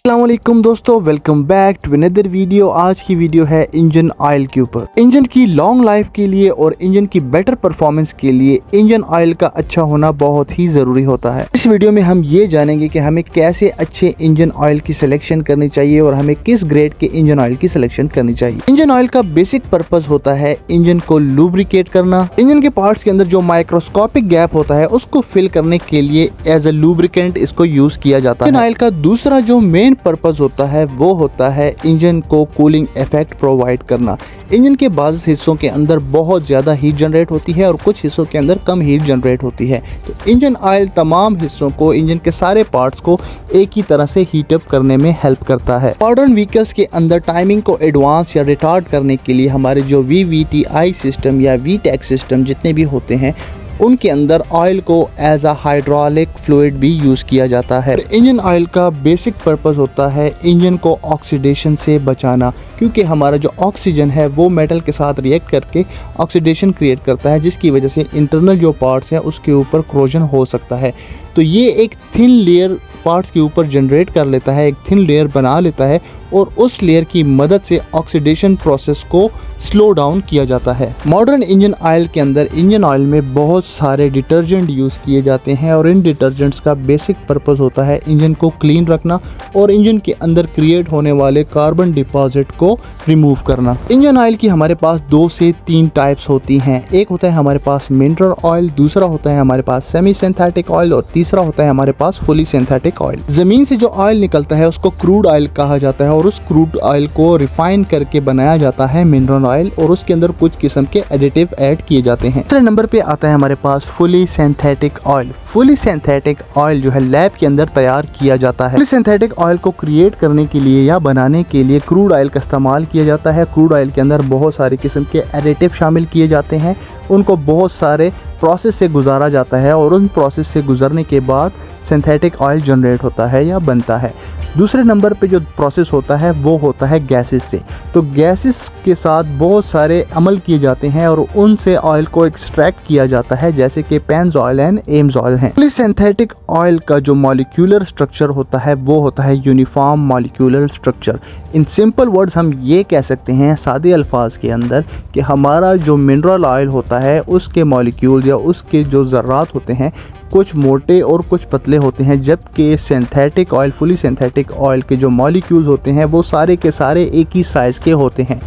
अस्सलाम वालेकुम दोस्तों, welcome back to another video. आज की वीडियो है इंजन ऑयल के ऊपर। इंजन की लॉन्ग लाइफ के लिए और इंजन की बेटर परफॉर्मेंस के लिए इंजन ऑयल का अच्छा होना बहुत ही ज़रूरी होता है। इस वीडियो में हम ये जानेंगे कि हमें कैसे अच्छे इंजन ऑयल की सिलेक्शन करनी चाहिए और हमें किस ग्रेड के इंजन ऑयल की सिलेक्शन करनी चाहिए। इंजन ऑयल का बेसिक पर्पज होता है इंजन को लुब्रिकेट करना। इंजन के पार्ट्स के अंदर जो माइक्रोस्कोपिक गैप होता है उसको फिल करने के लिए एज ए लुब्रिकेंट इसको यूज किया जाता है। इंजन ऑयल का दूसरा जो मेन पर्पस होता है वो होता है इंजन को कूलिंग इफेक्ट प्रोवाइड करना। इंजन के बाज़ हिस्सों के अंदर बहुत ज़्यादा हीट जनरेट होती है और कुछ हिस्सों के अंदर कम हीट जनरेट होती है, तो इंजन ऑयल तमाम हिस्सों को, इंजन के सारे पार्ट्स को एक ही तरह से हीट अप करने में हेल्प करता है। मॉडर्न व्हीकल्स के अंदर टाइमिंग को एडवांस या रिटार्ड करने के लिए हमारे जो VVTi सिस्टम या VTEC सिस्टम जितने भी होते हैं उनके अंदर ऑयल को एज अ हाइड्रोलिक फ्लूइड भी यूज़ किया जाता है। इंजन ऑयल का बेसिक पर्पस होता है इंजन को ऑक्सीडेशन से बचाना, क्योंकि हमारा जो ऑक्सीजन है वो मेटल के साथ रिएक्ट करके ऑक्सीडेशन क्रिएट करता है, जिसकी वजह से इंटरनल जो पार्ट्स हैं उसके ऊपर क्रोजन हो सकता है। तो ये एक थिन लेयर पार्ट्स के ऊपर जनरेट कर लेता है, एक थिन लेयर बना लेता है और उस लेयर की मदद से ऑक्सीडेशन प्रोसेस को स्लो डाउन किया जाता है। मॉडर्न इंजन ऑयल के अंदर इंजन ऑयल में बहुत सारे डिटर्जेंट यूज़ किए जाते हैं और इन डिटर्जेंट्स का बेसिक पर्पस होता है इंजन को क्लीन रखना और इंजन के अंदर क्रिएट होने वाले कार्बन डिपॉजिट को रिमूव करना। इंजन ऑयल की हमारे पास 2 से 3 टाइप्स होती हैं। एक होता है हमारे पास मिनरल ऑयल, दूसरा होता है हमारे पास सेमी सिंथेटिक ऑयल और तीसरा होता है हमारे पास फुली सिंथेटिक ऑयल। ज़मीन से जो ऑयल निकलता है उसको क्रूड ऑयल कहा जाता है और उस क्रूड ऑयल को रिफाइन करके बनाया जाता है मिनरल ऑयल और उसके अंदर कुछ किस्म के एडिटिव ऐड किए जाते हैं। तीसरे नंबर पे आता है हमारे पास fully synthetic oil. Fully synthetic oil जो है लैब के अंदर तैयार किया जाता है। फुली सिंथेटिक ऑयल को क्रिएट करने के लिए या बनाने के लिए क्रूड ऑयल का इस्तेमाल किया जाता है। क्रूड ऑयल के अंदर बहुत सारे किस्म के एडिटिव शामिल किए जाते हैं, उनको बहुत सारे प्रोसेस से गुजारा जाता है और उन प्रोसेस से गुजरने के बाद सिंथेटिक ऑयल जनरेट होता है या बनता है। दूसरे नंबर पे जो प्रोसेस होता है वो होता है गैसेस से। तो गैसेस के साथ बहुत सारे अमल किए जाते हैं और उनसे ऑयल को एक्सट्रैक्ट किया जाता है, जैसे कि Pennzoil and Amsoil हैं। फुली सिंथेटिक ऑयल का जो मॉलिक्यूलर स्ट्रक्चर होता है वो होता है uniform molecular structure. In simple words हम ये कह सकते हैं सादे अल्फाज के अंदर कि हमारा जो मिनरल ऑयल होता है उसके मॉलिक्यूल या उसके जो ज़र्रात होते हैं कुछ मोटे और कुछ पतले होते हैं, जबकि synthetic oil, fully synthetic oil के जो मॉलिक्यूल्स होते हैं वो सारे के सारे एक ही साइज़ के होते हैं।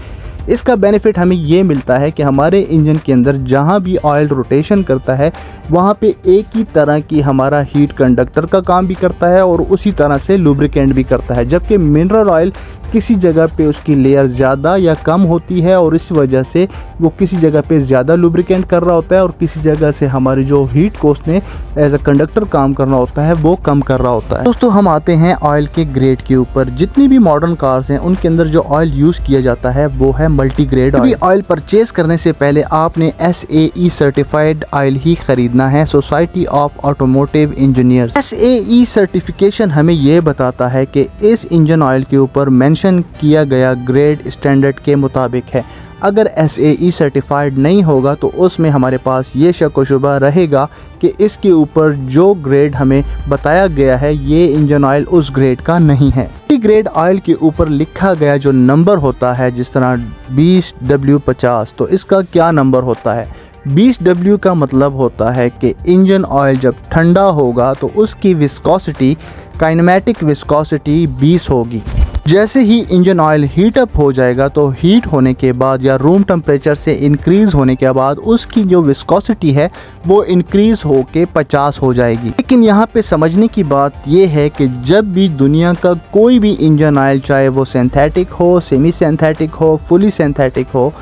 इसका बेनिफिट हमें ये मिलता है कि हमारे इंजन के अंदर जहाँ भी ऑयल रोटेशन करता है वहाँ पे एक ही तरह की हमारा हीट कंडक्टर का काम भी करता है और उसी तरह से लुब्रिकेंट भी करता है, जबकि मिनरल ऑयल किसी जगह पे उसकी लेयर ज़्यादा या कम होती है और इस वजह से वो किसी जगह पे ज़्यादा लुब्रिकेंट कर रहा होता है और किसी जगह से हमारी जो हीट को उसने एज अ कंडक्टर काम करना होता है वो कम कर रहा होता है। दोस्तों, हम आते हैं ऑयल के ग्रेड के ऊपर। जितनी भी मॉडर्न कार्स हैं उनके अंदर जो ऑयल यूज़ किया जाता है वो है multi grade oil. Oil purchase करने से पहले आपने SAE सर्टिफाइड ऑयल ही खरीदना है, society of automotive engineers. SAE certification हमें ये बताता है कि इस इंजन ऑयल के ऊपर मेंशन किया गया ग्रेड स्टैंडर्ड के मुताबिक है। अगर SAE सर्टिफाइड नहीं होगा तो उसमें हमारे पास ये शक व शुबा रहेगा कि इसके ऊपर जो ग्रेड हमें बताया गया है ये इंजन ऑयल उस ग्रेड का नहीं है। ग्रेड ऑयल के ऊपर लिखा गया जो नंबर होता है, जिस तरह 20W50, तो इसका क्या नंबर होता है? 20W का मतलब होता है कि इंजन ऑयल जब ठंडा होगा तो उसकी विस्कोसिटी, काइनेमेटिक विस्कोसिटी 20 होगी। जैसे ही इंजन ऑयल हीट अप हो जाएगा तो हीट होने के बाद या रूम टेम्परेचर से इंक्रीज़ होने के बाद उसकी जो विस्कोसिटी है वो इंक्रीज़ होके 50 हो जाएगी। लेकिन यहाँ पे समझने की बात ये है कि जब भी दुनिया का कोई भी इंजन ऑयल, चाहे वो सिंथेटिक हो, सेमी सिंथेटिक हो, फुली सिंथेटिक हो,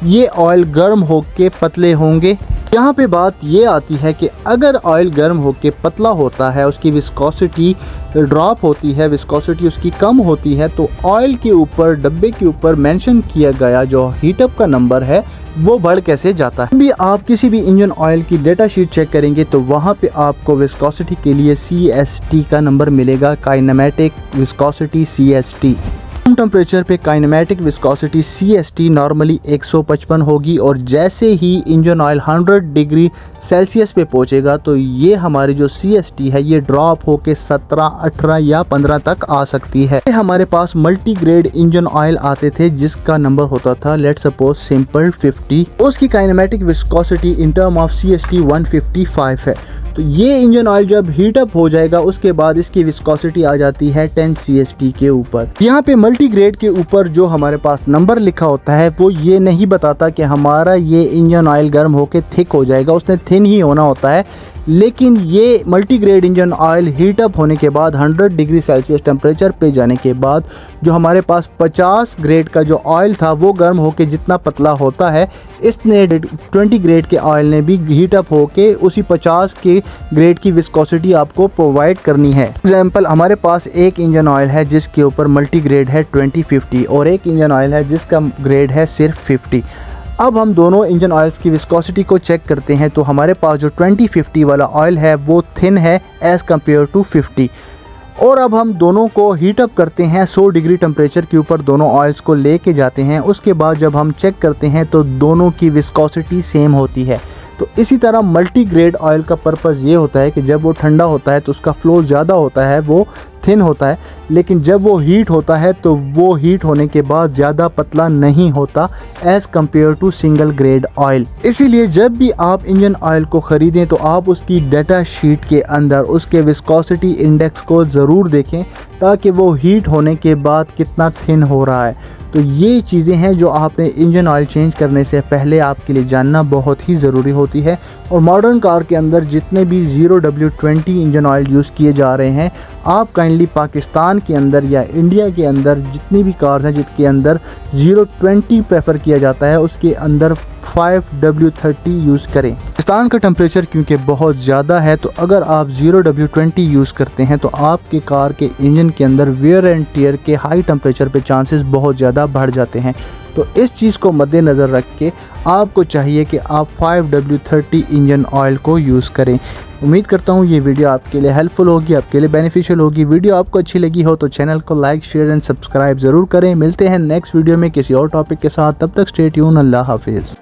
ये ऑयल गर्म होके पतले होंगे। यहाँ पे बात ये आती है कि अगर ऑयल गर्म होके पतला होता है, उसकी विस्कोसिटी ड्रॉप होती है, विस्कोसिटी उसकी कम होती है, तो ऑयल के ऊपर, डब्बे के ऊपर मेंशन किया गया जो हीटअप का नंबर है वो बढ़ कैसे जाता है। भी आप किसी भी इंजन ऑयल की डेटा शीट चेक करेंगे तो वहाँ पे आपको विस्कोसिटी के लिए CST का नंबर मिलेगा, काइनेमेटिक विस्कोसिटी CST। टेम्परेचर पे काइनेमेटिक विस्कोसिटी CST नॉर्मली 155 होगी और जैसे ही इंजन ऑयल 100 डिग्री सेल्सियस पे पहुंचेगा तो ये हमारी जो CST है ये ड्रॉप होके 17, 18 या 15 तक आ सकती है। हमारे पास मल्टी ग्रेड इंजन ऑयल आते थे जिसका नंबर होता था लेट्स सपोज सिंपल 50, उसकी kinematic viscosity in term of CST 155 है। तो ये इंजन ऑयल जब हीट अप हो जाएगा उसके बाद इसकी विस्कोसिटी आ जाती है 10 CST के ऊपर। यहाँ पे मल्टी ग्रेड के ऊपर जो हमारे पास नंबर लिखा होता है वो ये नहीं बताता कि हमारा ये इंजन ऑयल गर्म होके थिक हो जाएगा, उसने थिन ही होना होता है। लेकिन ये multi grade engine oil heat up होने के बाद 100 डिग्री सेल्सियस टेम्परेचर पे जाने के बाद जो हमारे पास 50 ग्रेड का जो ऑयल था वो गर्म होके जितना पतला होता है, इसने 20 ग्रेड के ऑयल ने भी हीट अप होके उसी 50 के ग्रेड की विस्कोसिटी आपको प्रोवाइड करनी है। एग्जाम्पल, हमारे पास एक इंजन ऑयल है जिसके ऊपर मल्टी ग्रेड है 2050 और एक इंजन ऑयल है जिसका ग्रेड है सिर्फ 50। अब हम दोनों इंजन ऑयल्स की विस्कोसिटी को चेक करते हैं तो हमारे पास जो 2050 वाला ऑयल है वो थिन है एज़ कम्पेयर टू 50। और अब हम दोनों को हीट अप करते हैं 100 डिग्री टेम्परेचर के ऊपर, दोनों ऑयल्स को लेके जाते हैं। उसके बाद जब हम चेक करते हैं तो दोनों की विस्कोसिटी सेम होती है। तो इसी तरह मल्टी ग्रेड ऑयल का पर्पज़ ये होता है कि जब वो ठंडा होता है तो उसका फ्लो ज़्यादा होता है, वो थिन होता है, लेकिन जब वो हीट होता है तो वो हीट होने के बाद ज़्यादा पतला नहीं होता as compare to single grade oil. इसीलिए जब भी आप इंजन ऑयल को ख़रीदें तो आप उसकी डाटा शीट के अंदर उसके विस्कोसिटी इंडेक्स को ज़रूर देखें ताकि वो हीट होने के बाद कितना थिन हो रहा है। तो ये चीज़ें हैं जो आपने इंजन ऑयल चेंज करने से पहले आपके लिए जानना बहुत ही ज़रूरी होती है। और मॉडर्न कार के अंदर जितने भी 0W20 इंजन ऑयल यूज़ किए जा रहे हैं, आप काइंडली पाकिस्तान के अंदर या इंडिया के अंदर जितनी भी कार्स हैं जिसके अंदर 020 प्रेफर किया जाता है उसके अंदर 5W30 यूज़ करें। पाकिस्तान का टेम्परेचर क्योंकि बहुत ज़्यादा है तो अगर आप 0W20 यूज़ करते हैं तो आपके कार के इंजन के अंदर वेयर एंड टियर के हाई टेम्परेचर पे चांसेस बहुत ज़्यादा बढ़ जाते हैं। तो इस चीज़ को मद्देनज़र रख के आपको चाहिए कि आप 5W30 इंजन ऑयल को यूज़ करें। उम्मीद करता हूँ ये वीडियो आपके लिए हेल्पफुल होगी, आपके लिए बेनिफिशियल होगी। वीडियो आपको अच्छी लगी हो तो चैनल को लाइक, शेयर एंड सब्सक्राइब ज़रूर करें। मिलते हैं नेक्स्ट वीडियो में किसी और टॉपिक के साथ, तब तक स्टे ट्यून। अल्लाह हाफिज़।